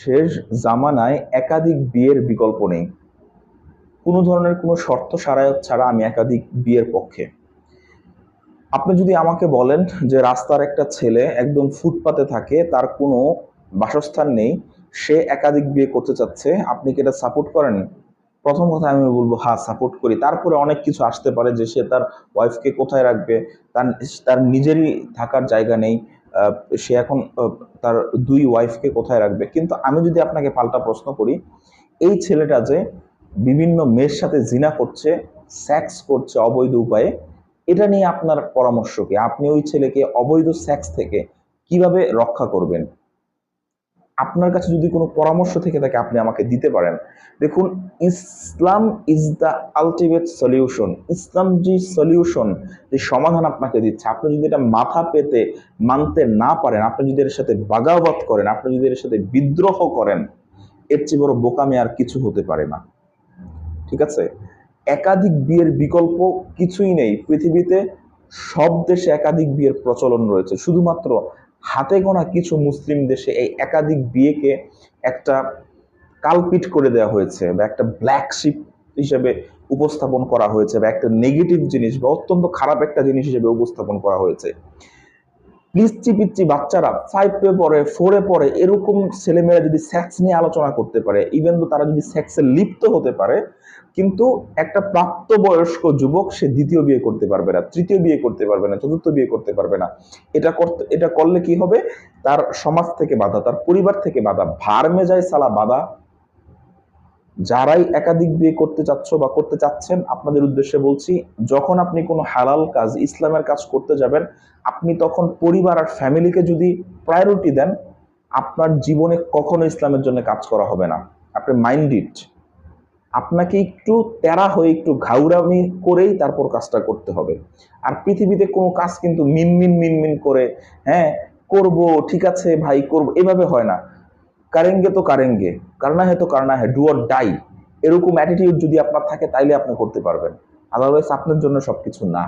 শেষ জামানায় একাধিক বিয়ের বিকল্প নেই। কোনো ধরনের কোনো শর্ত সারায়ত ছাড়া আমি একাধিক বিয়ের পক্ষে। আপনি যদি আমাকে বলেন যে রাস্তার একটা ছেলে একদম ফুটপাতে থাকে, তার কোনো বাসস্থান নেই, সে একাধিক বিয়ে করতে চাচ্ছে, আপনি কি এটা সাপোর্ট করেন? প্রথম কথা আমি বলবো হ্যাঁ, সাপোর্ট করি। তারপরে অনেক কিছু আসতে পারে যে সে তার ওয়াইফকে কোথায় রাখবে, তার তার নিজেরই থাকার জায়গা নেই, আহ, সে এখন তার দুই ওয়াইফকে কোথায় রাখবে। কিন্তু আমি যদি আপনাকে পাল্টা প্রশ্ন করি, এই ছেলেটা যে বিভিন্ন মেয়ের সাথে জিনা করছে, সেক্স করছে অবৈধ উপায়ে, এটা নিয়ে আপনার পরামর্শ কি? আপনি ওই ছেলেকে অবৈধ সেক্স থেকে কিভাবে রক্ষা করবেন? আপনার কাছে যদি কোনো পরামর্শ থেকে থাকে আপনি আমাকে দিতে পারেন। দেখুন, ইসলাম ইজ দ্য আলটিমেট সলিউশন। ইসলাম যে সলিউশন, যে সমাধান আপনাকে দিচ্ছে, আপনি যদি এটা মাথা পেতে মানতে না পারেন, আপনি যদি এর সাথে বাগাবত করেন, আপনি যদি এর সাথে বিদ্রোহ করেন, এর চেয়ে বড় বোকামি আর কিছু হতে পারে না। ঠিক আছে? একাধিক বিয়ের বিকল্প কিছুই নেই পৃথিবীতে। সব দেশে একাধিক বিয়ের প্রচলন রয়েছে। শুধুমাত্র হাতে গোনা কিছু মুসলিম দেশে এই একাধিক বিয়েকে একটা কালপিট করে দেওয়া হয়েছে, বা একটা ব্ল্যাক শিপ হিসেবে উপস্থাপন করা হয়েছে, বা একটা নেগেটিভ জিনিস বা অত্যন্ত খারাপ একটা জিনিস হিসেবে উপস্থাপন করা হয়েছে। পিচ্ছি পিচ্ছি বাচ্চারা 5 পড়ে, 4 পড়ে, এরকম ছেলেমেয়েরা যদি সেক্স নিয়ে আলোচনা করতে পারে, ইভেন তো তারা যদি সেক্সে লিপ্ত হতে পারে, কিন্তু একটা প্রাপ্তবয়স্ক যুবক সে দ্বিতীয় বিয়ে করতে পারবে না, তৃতীয় বিয়ে করতে পারবে না, চতুর্থ বিয়ে করতে পারবে না। এটা করলে কি হবে? তার সমাজ থেকে বাধা, তার পরিবার থেকে বাধা, ভার মেজায় সালা বাধা। যারাই একাধিক বিয়ে করতে চাচ্ছ বা করতে চাচ্ছেন, আপনাদের উদ্দেশ্যে বলছি, যখন আপনি কোনো হালাল কাজ, ইসলামের কাজ করতে যাবেন, আপনি তখন পরিবার আর ফ্যামিলিকে যদি প্রায়োরিটি দেন, আপনার জীবনে কখনো ইসলামের জন্য কাজ করা হবে না। আপনি মাইন্ড ইট। আপনাকে একটু তেরা হয়ে, একটু ঘাউরামি করেই তারপর কাজটা করতে হবে। আর পৃথিবীতে কোনো কাজ কিন্তু মিনমিন মিনমিন করে, হ্যাঁ করব, ঠিক আছে ভাই করব, এভাবে হয় না। কারেঙ্গে তো কারেঙ্গে, কারনা হে তো কারনা হে, ডু অর ডাই, এরকম অ্যাটিটিউড যদি আপনার থাকে তাইলে আপনি করতে পারবেন। আদারওয়াইজ আপনার জন্য সবকিছু না।